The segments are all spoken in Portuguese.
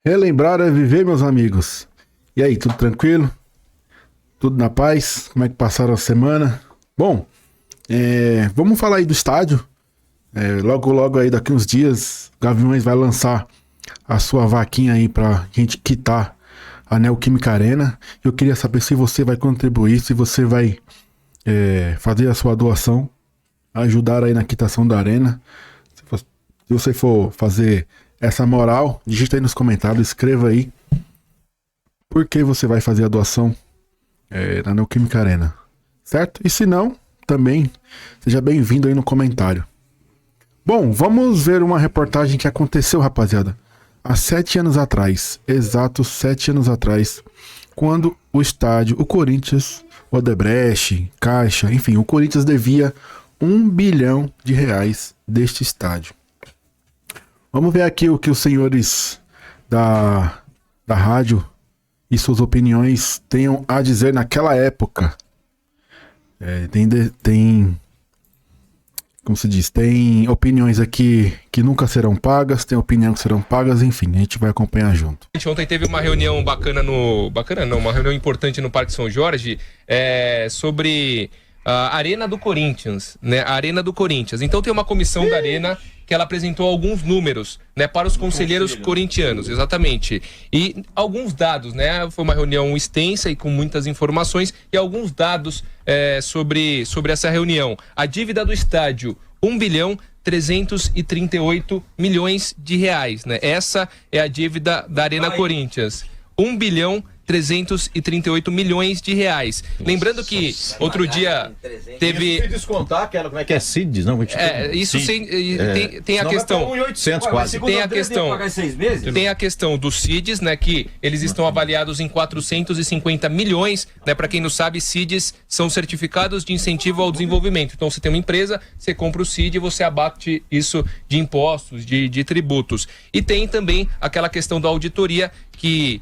Relembrar é viver, meus amigos. E aí, tudo tranquilo? Tudo na paz? Como é que passaram a semana? Bom, vamos falar aí do estádio. Logo aí, daqui uns dias, o Gaviões vai lançar a sua vaquinha aí pra gente quitar a Neoquímica Arena. Eu queria saber se você vai contribuir, se você vai fazer a sua doação, ajudar aí na quitação da arena. Se você for fazer essa moral, digita aí nos comentários, escreva aí por que você vai fazer a doação na Neoquímica Arena, certo? E se não, também seja bem-vindo aí no comentário. Bom, vamos ver uma reportagem que aconteceu, rapaziada, há 7 anos atrás, exatos 7 anos atrás, quando o estádio, o Corinthians, o Odebrecht, Caixa, enfim, o Corinthians devia R$1 bilhão deste estádio. Vamos ver aqui o que os senhores da rádio e suas opiniões tenham a dizer naquela época. Como se diz, tem opiniões aqui que nunca serão pagas, tem opiniões que serão pagas, enfim, a gente vai acompanhar junto. Ontem teve uma reunião uma reunião importante no Parque São Jorge sobre a Arena do Corinthians, né? A Arena do Corinthians. Então tem uma comissão da Arena que ela apresentou alguns números, né, para os conselheiros corintianos, exatamente. E alguns dados, né? Foi uma reunião extensa e com muitas informações e alguns dados sobre essa reunião. A dívida do estádio, R$1.338 bilhões, né? Essa é a dívida da Arena Corinthians. R$1.338 bilhões. Lembrando que outro dia teve... Se descontar aquela, como é que é? CIDs, não? Isso tem a questão... 1.800 quase. Tem a questão dos CIDs, né? Que eles estão avaliados em 450 milhões, né? Para quem não sabe, CIDs são certificados de incentivo ao desenvolvimento. Então você tem uma empresa, você compra o CID e você abate isso de impostos, de tributos. E tem também aquela questão da auditoria que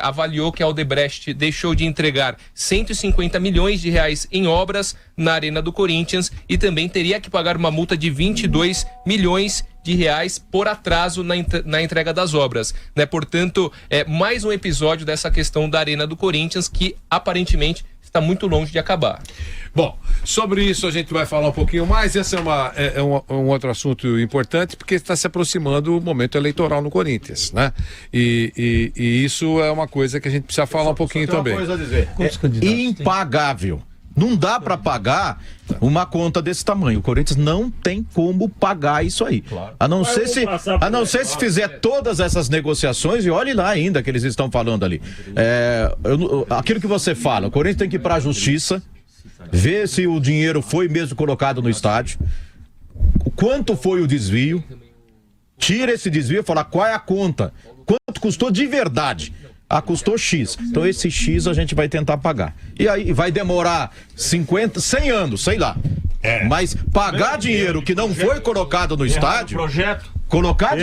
avaliou que a Odebrecht deixou de entregar R$150 milhões em obras na Arena do Corinthians e também teria que pagar uma multa de R$22 milhões por atraso na entrega das obras, né? Portanto, mais um episódio dessa questão da Arena do Corinthians que aparentemente está muito longe de acabar. Bom, sobre isso a gente vai falar um pouquinho mais. Esse é um outro assunto importante, porque está se aproximando o momento eleitoral no Corinthians, né? E isso é uma coisa que a gente precisa falar um pouquinho também. Uma coisa a dizer. Impagável. Não dá para pagar uma conta desse tamanho. O Corinthians não tem como pagar isso aí. Claro. A não ser se fizer todas essas negociações, e olhe lá ainda que eles estão falando ali. Aquilo que você fala, o Corinthians tem que ir para a justiça, ver se o dinheiro foi mesmo colocado no estádio, quanto foi o desvio, tira esse desvio e fala qual é a conta, quanto custou de verdade. Custou X. Então esse X a gente vai tentar pagar. E aí vai demorar 50, 100 anos, sei lá. Mas pagar dinheiro que não foi colocado no estádio... Colocar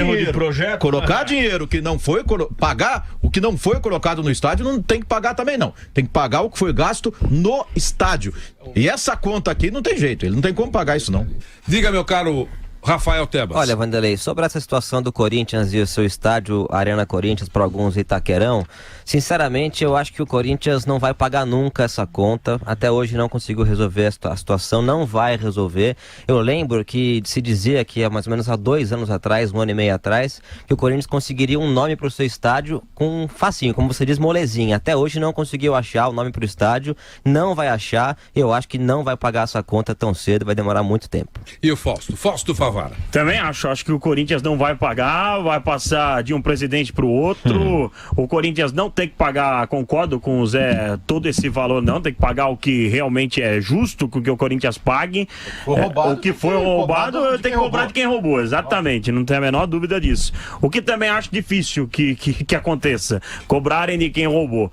dinheiro que não foi... Pagar o que não foi colocado no estádio não tem que pagar também, não. Tem que pagar o que foi gasto no estádio. E essa conta aqui não tem jeito. Ele não tem como pagar isso, não. Diga, meu caro Rafael Tebas. Olha, Vanderlei, sobre essa situação do Corinthians e o seu estádio Arena Corinthians, para alguns Itaquerão, sinceramente eu acho que o Corinthians não vai pagar nunca essa conta. Até hoje não conseguiu resolver a situação, não vai resolver. Eu lembro que se dizia que mais ou menos há 2 anos atrás, 1 ano e meio atrás, que o Corinthians conseguiria um nome para o seu estádio com facinho, como você diz, molezinha. Até hoje não conseguiu achar o nome para o estádio, não vai achar. Eu acho que não vai pagar essa conta tão cedo, vai demorar muito tempo. E o Fausto? Fausto Favara? Também acho que o Corinthians não vai pagar, vai passar de um presidente para o outro. O Corinthians não tem que pagar, concordo com o Zé, todo esse valor não, tem que pagar o que realmente é justo que o Corinthians pague. O que foi roubado tem que cobrar de quem roubou, exatamente, não tem a menor dúvida disso. O que também acho difícil que aconteça, cobrarem de quem roubou.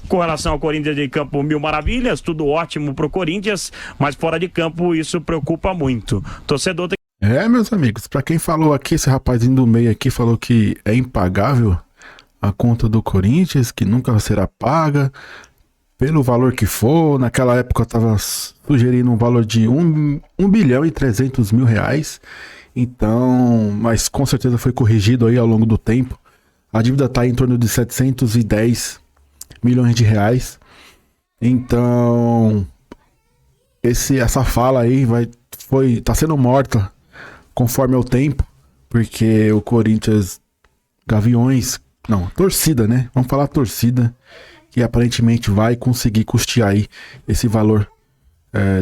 Com relação ao Corinthians de campo, mil maravilhas, tudo ótimo pro Corinthians, mas fora de campo isso preocupa muito. Torcedor tem... Meus amigos, pra quem falou aqui, esse rapazinho do meio aqui falou que é impagável a conta do Corinthians, que nunca será paga, pelo valor que for. Naquela época eu tava sugerindo um valor de R$1 bilhão e 300 mil. Então, mas com certeza foi corrigido aí ao longo do tempo. A dívida está em torno de 710 milhões de reais. Então, essa fala aí tá sendo morta conforme o tempo, porque o Corinthians, torcida, né? Vamos falar torcida, que aparentemente vai conseguir custear aí esse valor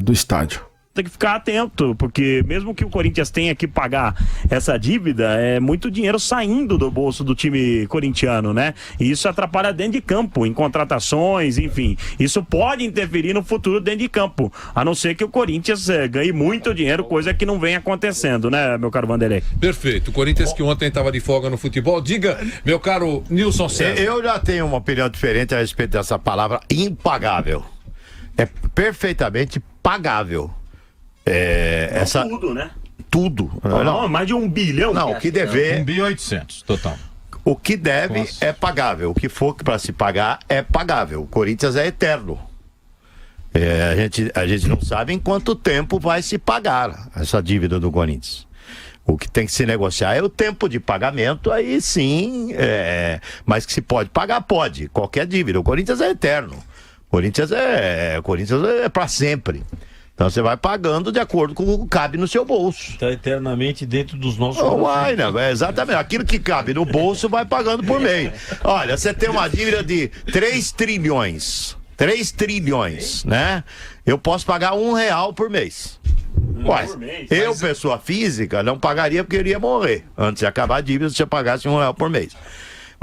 do estádio. Tem que ficar atento, porque mesmo que o Corinthians tenha que pagar essa dívida, é muito dinheiro saindo do bolso do time corintiano, né? E isso atrapalha dentro de campo, em contratações, enfim. Isso pode interferir no futuro dentro de campo, a não ser que o Corinthians ganhe muito dinheiro, coisa que não vem acontecendo, né, meu caro Vanderlei? Perfeito. O Corinthians que ontem estava de folga no futebol. Diga, meu caro Nilson César. Eu já tenho uma opinião diferente a respeito dessa palavra impagável. É perfeitamente pagável. Tudo, né? Tudo. Não, mais de 1 bilhão. Não, o que dever... 1.800.000, total. O que deve é pagável. O que for para se pagar é pagável. O Corinthians é eterno. A gente não sabe em quanto tempo vai se pagar essa dívida do Corinthians. O que tem que se negociar é o tempo de pagamento, aí sim, mas que se pode pagar, pode. Qualquer dívida. O Corinthians é eterno. O Corinthians é para sempre. Então você vai pagando de acordo com o que cabe no seu bolso. Está eternamente dentro dos nossos exatamente. Aquilo que cabe no bolso vai pagando por mês. Olha, você tem uma dívida de 3 trilhões. 3 trilhões, né? Eu posso pagar R$1 por mês. Eu, pessoa física, não pagaria porque eu iria morrer. Antes de acabar a dívida, se eu pagasse R$1 por mês.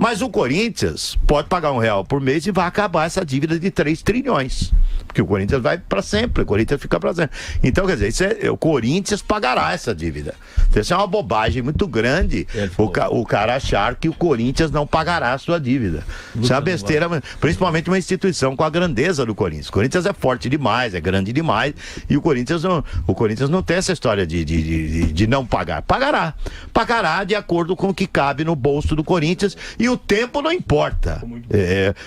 Mas o Corinthians pode pagar R$1 por mês e vai acabar essa dívida de 3 trilhões. Porque o Corinthians vai para sempre, o Corinthians fica para sempre. Então, quer dizer, o Corinthians pagará essa dívida. Então, isso é uma bobagem muito grande, o cara achar que o Corinthians não pagará a sua dívida. Isso é uma besteira, principalmente uma instituição com a grandeza do Corinthians. O Corinthians é forte demais, é grande demais, e o Corinthians não tem essa história de não pagar. Pagará de acordo com o que cabe no bolso do Corinthians, e o tempo não importa.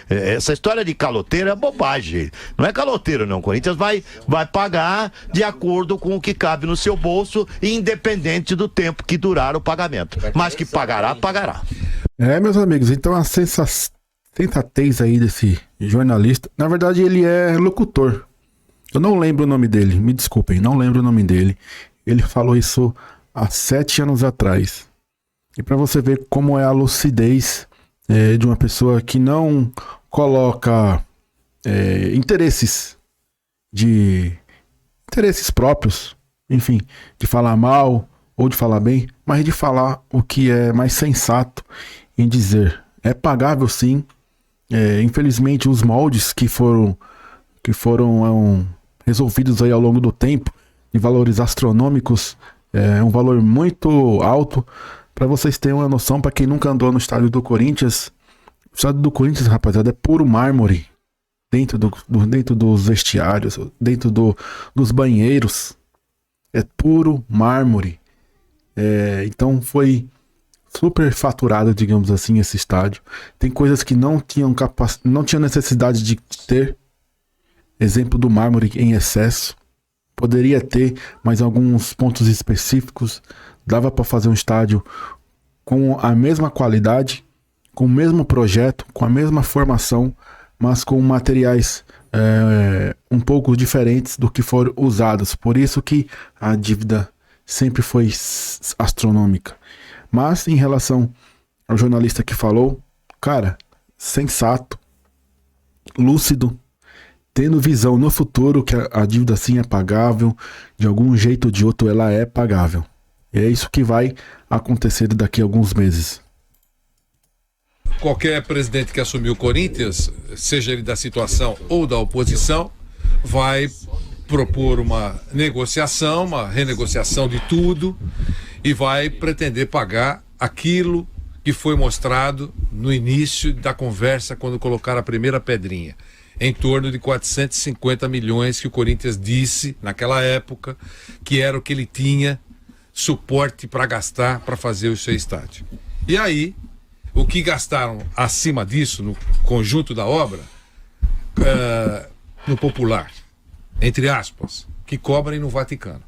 Essa história de caloteiro é bobagem. Não é caloteiro, não. O Corinthians vai pagar de acordo com o que cabe no seu bolso, independente do tempo que durar o pagamento. Mas que pagará. Meus amigos, então a sensatez aí desse jornalista, na verdade ele é locutor. Eu não lembro o nome dele, me desculpem, não lembro o nome dele. Ele falou isso há 7 anos atrás. E para você ver como é a lucidez de uma pessoa que não coloca interesses próprios, enfim, de falar mal ou de falar bem, mas de falar o que é mais sensato em dizer. É pagável sim. Infelizmente os moldes que foram resolvidos aí ao longo do tempo, de valores astronômicos, um valor muito alto. Para vocês terem uma noção, para quem nunca andou no estádio do Corinthians, o estádio do Corinthians, rapaziada, é puro mármore. Dentro dos vestiários, dentro dos banheiros, é puro mármore. Então foi super faturado, digamos assim, esse estádio. Tem coisas que não tinham necessidade de ter. Exemplo do mármore em excesso. Poderia ter, mas alguns pontos específicos dava para fazer um estádio com a mesma qualidade, com o mesmo projeto, com a mesma formação, mas com materiais um pouco diferentes do que foram usados. Por isso que a dívida sempre foi astronômica. Mas em relação ao jornalista que falou, cara, sensato, lúcido, tendo visão no futuro que a dívida sim é pagável, de algum jeito ou de outro ela é pagável. E é isso que vai acontecer daqui a alguns meses. Qualquer presidente que assumiu o Corinthians, seja ele da situação ou da oposição, vai propor uma negociação, uma renegociação de tudo e vai pretender pagar aquilo que foi mostrado no início da conversa quando colocaram a primeira pedrinha. Em torno de 450 milhões que o Corinthians disse naquela época que era o que ele tinha suporte para gastar para fazer o seu estádio. E aí, o que gastaram acima disso, no conjunto da obra, no popular, entre aspas, que cobrem no Vaticano.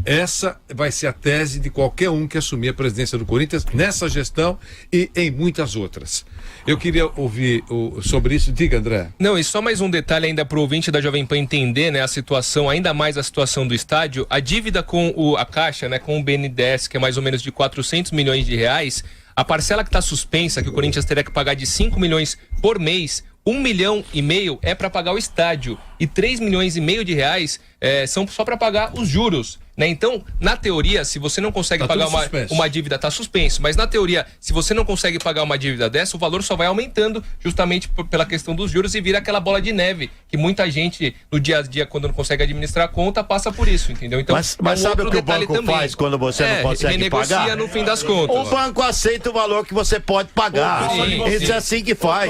Essa vai ser a tese de qualquer um que assumir a presidência do Corinthians nessa gestão e em muitas outras. Eu queria ouvir sobre isso. Diga, André. Não, e só mais um detalhe ainda para o ouvinte da Jovem Pan entender, né, a situação, ainda mais a situação do estádio. A dívida com a Caixa, né, com o BNDES, que é mais ou menos de 400 milhões de reais, a parcela que está suspensa, que o Corinthians teria que pagar de 5 milhões por mês, 1,5 milhão é para pagar o estádio e 3,5 milhões de reais são só para pagar os juros, né? Então, na teoria, se você não consegue pagar uma dívida, está suspenso, mas na teoria, se você não consegue pagar uma dívida dessa, o valor só vai aumentando justamente pela questão dos juros e vira aquela bola de neve que muita gente no dia a dia, quando não consegue administrar a conta, passa por isso, entendeu? Então, mas sabe o que o banco faz quando você não consegue pagar? No fim das contas. O banco aceita o valor que você pode pagar. Isso é assim que faz.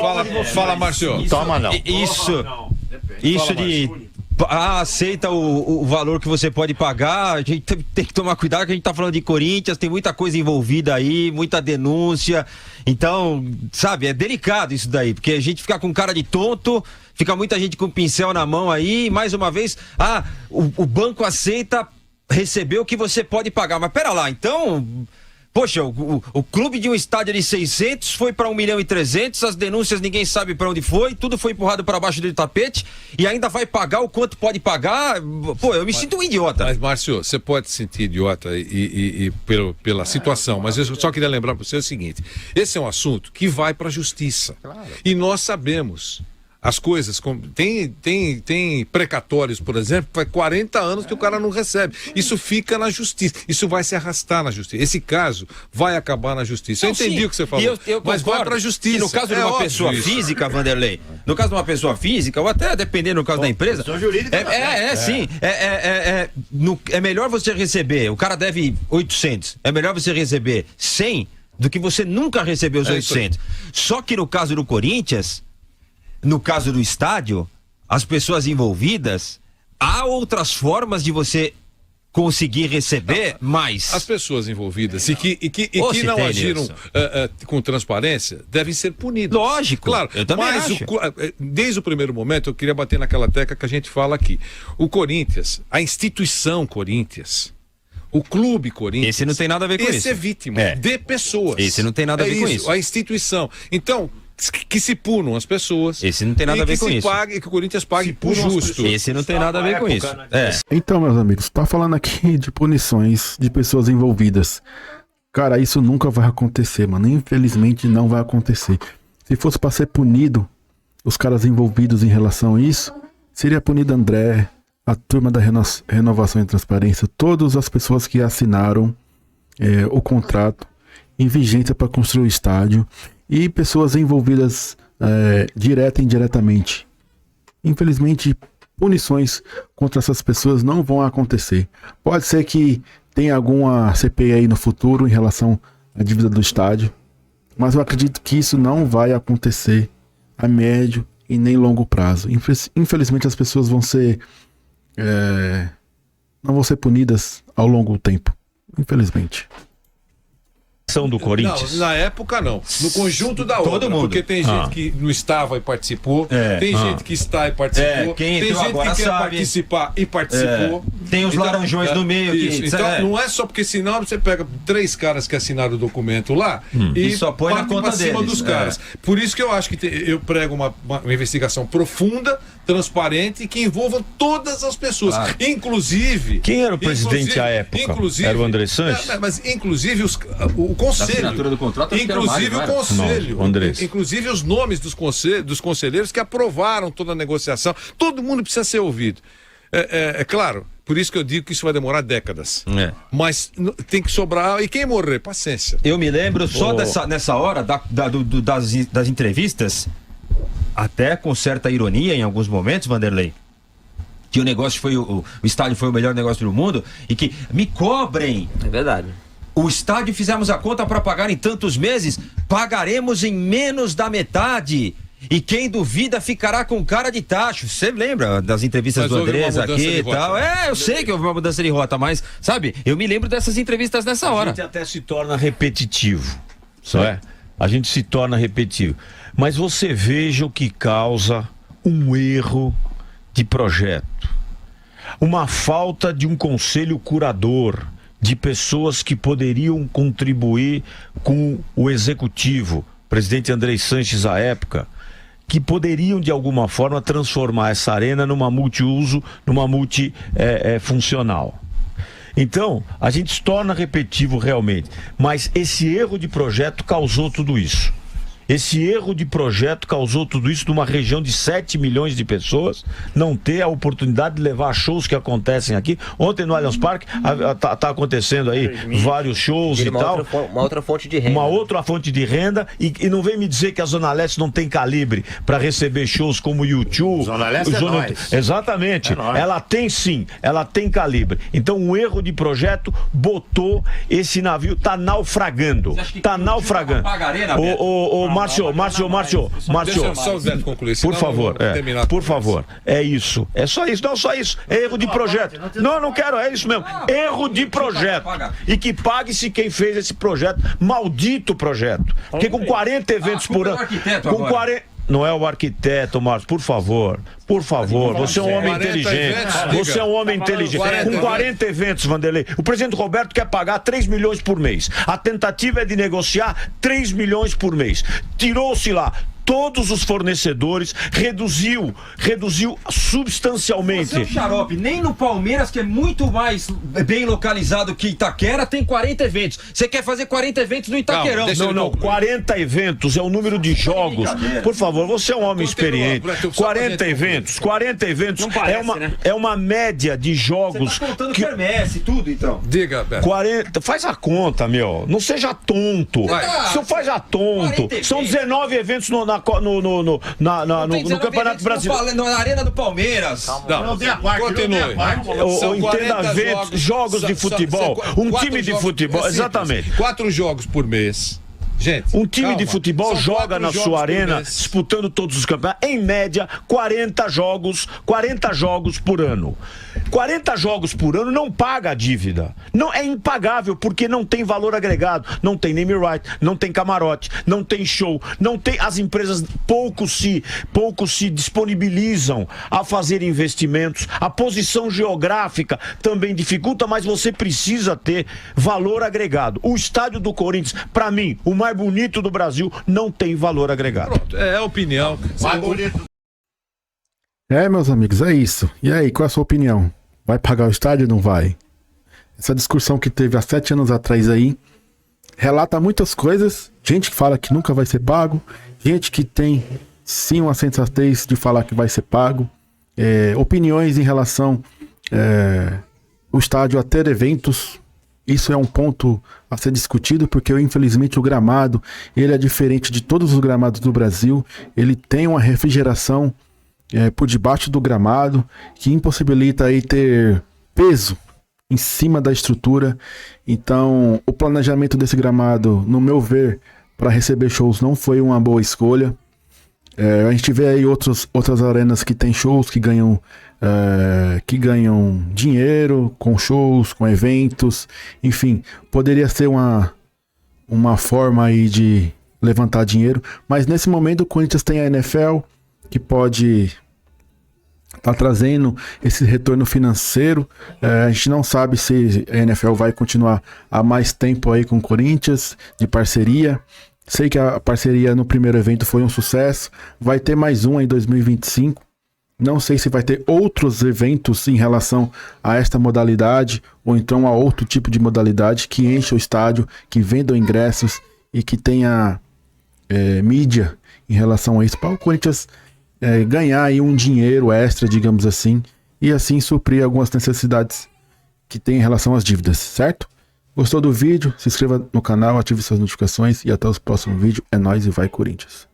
Fala, Márcio. Toma não. Isso de aceita o valor que você pode pagar. A gente tem que tomar cuidado, que a gente tá falando de Corinthians, tem muita coisa envolvida aí, muita denúncia. Então, sabe, é delicado isso daí, porque a gente fica com cara de tonto, fica muita gente com pincel na mão aí, mais uma vez, o banco aceita receber o que você pode pagar. Mas pera lá, então... Poxa, o clube de um estádio de 600 foi para 1,3 milhão, as denúncias ninguém sabe para onde foi, tudo foi empurrado para baixo do tapete e ainda vai pagar o quanto pode pagar. Pô, eu me sinto um idiota. Mas, Márcio, você pode se sentir idiota pela situação, mas eu só queria lembrar para você o seguinte: esse é um assunto que vai para a justiça. Claro. E nós sabemos. As coisas, tem precatórios, por exemplo, faz 40 anos que o cara não recebe. Isso fica na justiça, isso vai se arrastar na justiça. Esse caso vai acabar na justiça. Eu entendi o que você falou, mas vai pra justiça. E no caso de uma pessoa física, Vanderlei, no caso de uma pessoa física, ou até dependendo no caso da empresa, sim, é melhor você receber, o cara deve 800, é melhor você receber 100 do que você nunca receber os 800. Só que no caso do Corinthians... No caso do estádio, as pessoas envolvidas, há outras formas de você conseguir receber mais. As pessoas envolvidas e que não agiram com transparência devem ser punidas. Lógico. Claro. Eu também acho. Desde o primeiro momento, eu queria bater naquela tecla que a gente fala aqui. O Corinthians, a instituição Corinthians, o clube Corinthians... Esse não tem nada a ver com isso. Esse é vítima de pessoas. Esse não tem nada a ver com isso. A instituição. Então... que se punam as pessoas. Esse não tem nada a ver com isso. Que o Corinthians pague por justo. Esse não tem nada a ver com isso. Então, meus amigos, tá falando aqui de punições de pessoas envolvidas. Cara, isso nunca vai acontecer, mano. Infelizmente não vai acontecer. Se fosse pra ser punido os caras envolvidos em relação a isso, seria punido André, a turma da Renovação e Transparência, todas as pessoas que assinaram o contrato em vigência para construir o estádio e pessoas envolvidas direta e indiretamente. Infelizmente, punições contra essas pessoas não vão acontecer. Pode ser que tenha alguma CPI aí no futuro em relação à dívida do estádio, mas eu acredito que isso não vai acontecer a médio e nem longo prazo. Infelizmente, as pessoas vão ser não vão ser punidas ao longo do tempo. Infelizmente. Do Corinthians? Não, na época não. No conjunto da obra. Todo mundo. Porque tem gente que não estava e participou. Tem gente que está e participou. Quem tem entrou gente agora que quer sabe. Participar e participou. Tem os laranjões no meio. Então não é só porque senão você pega 3 caras que assinaram o documento lá e só põe na conta cima deles. dos caras. Por isso que eu acho que eu prego uma investigação profunda, transparente e que envolva todas as pessoas. Claro. Inclusive... Quem era o presidente à época? Era o André Sanches? Mas inclusive o conselho. Do contrato, Inclusive o conselho. Não, inclusive os nomes dos conselheiros que aprovaram toda a negociação. Todo mundo precisa ser ouvido. É claro, por isso que eu digo que isso vai demorar décadas. Mas tem que sobrar. E quem morrer? Paciência. Eu me lembro só nessa hora das entrevistas, até com certa ironia em alguns momentos, Vanderlei, que o negócio foi o estádio foi o melhor negócio do mundo e que me cobrem. É verdade. O estádio, fizemos a conta para pagar em tantos meses, pagaremos em menos da metade. E quem duvida ficará com cara de tacho. Você lembra das entrevistas do Andrés aqui e tal? Eu sei que houve uma mudança de rota, mas, sabe, eu me lembro dessas entrevistas nessa hora. A gente até se torna repetitivo, não é? A gente se torna repetitivo. Mas você veja o que causa um erro de projeto. uma falta de um conselho curador, de pessoas que poderiam contribuir com o executivo, presidente André Sanches à época, que poderiam de alguma forma transformar essa arena numa multiuso, numa multifuncional. Então, a gente se torna repetitivo realmente, mas esse erro de projeto causou tudo isso. Esse erro de projeto causou tudo isso numa região de 7 milhões de pessoas, não ter a oportunidade de levar shows que acontecem aqui. Ontem no Allianz Parque tá acontecendo aí vários shows e tal. Uma outra fonte de renda. Uma outra fonte de renda e não vem me dizer que a Zona Leste não tem calibre para receber shows como o YouTube. Zona Leste é nós. Exatamente. Ela tem sim, ela tem calibre. Então um erro de projeto botou esse navio, tá naufragando. Tá naufragando. Márcio, Deixa só o Zé concluir. Por favor, é isso. É só isso, não só isso. É erro de projeto. Não quero, é isso mesmo. Erro de projeto. E que pague-se quem fez esse projeto, maldito projeto. Porque com 40 eventos por ano. Com 40. Não é o arquiteto, Márcio, por favor, você é um homem inteligente. Você é um homem inteligente. Com 40 eventos, Vanderlei, o presidente Roberto quer pagar 3 milhões por mês. A tentativa é de negociar 3 milhões por mês. Tirou-se lá todos os fornecedores, reduziu substancialmente. Você é um xarope, nem no Palmeiras, que é muito mais bem localizado que Itaquera, tem 40 eventos. Você quer fazer 40 eventos no Itaquerão. Não, 40 eventos é o número de jogos. Por favor, você é um homem experiente. 40 eventos é uma média de jogos. Você tá contando que quermesse, tudo, então. Diga, Beto. 40, faz a conta, meu. Não seja tonto. Não faz a tonto. São 19 eventos no Campeonato Brasileiro. Na Arena do Palmeiras. Não tem a parte. Continue. Entenda jogos de futebol. Um time de futebol. Exatamente. 4 jogos por mês. Gente, um time de futebol joga na sua arena, disputando todos os campeonatos, em média, 40 jogos por ano. 40 jogos por ano não paga a dívida. Não é impagável, porque não tem valor agregado, não tem name right, não tem camarote, não tem show, não tem, as empresas pouco se disponibilizam a fazer investimentos. A posição geográfica também dificulta, mas você precisa ter valor agregado. O estádio do Corinthians, para mim, o mais bonito do Brasil, não tem valor agregado. Pronto, é a opinião. Mais bonito. Meus amigos, é isso. E aí, qual é a sua opinião? Vai pagar o estádio ou não vai? Essa discussão que teve há 7 anos atrás aí relata muitas coisas. Gente que fala que nunca vai ser pago, gente que tem sim uma sensatez de falar que vai ser pago, opiniões em relação ao estádio a ter eventos. Isso é um ponto a ser discutido, porque infelizmente o gramado, ele é diferente de todos os gramados do Brasil. Ele tem uma refrigeração por debaixo do gramado, que impossibilita aí ter peso em cima da estrutura. Então, o planejamento desse gramado, no meu ver, para receber shows não foi uma boa escolha. A gente vê aí outras arenas que tem shows, que ganham dinheiro com shows, com eventos, enfim, poderia ser uma forma aí de levantar dinheiro, mas nesse momento o Corinthians tem a NFL, que pode estar trazendo esse retorno financeiro. A gente não sabe se a NFL vai continuar há mais tempo aí com o Corinthians, de parceria. Sei que a parceria no primeiro evento foi um sucesso, vai ter mais um em 2025. Não sei se vai ter outros eventos em relação a esta modalidade, ou então a outro tipo de modalidade que encha o estádio, que vendam ingressos e que tenha mídia em relação a isso, para o Corinthians ganhar aí um dinheiro extra, digamos assim, e assim suprir algumas necessidades que tem em relação às dívidas, certo? Gostou do vídeo? Se inscreva no canal, ative suas notificações e até os próximos vídeos. É nóis e vai Corinthians!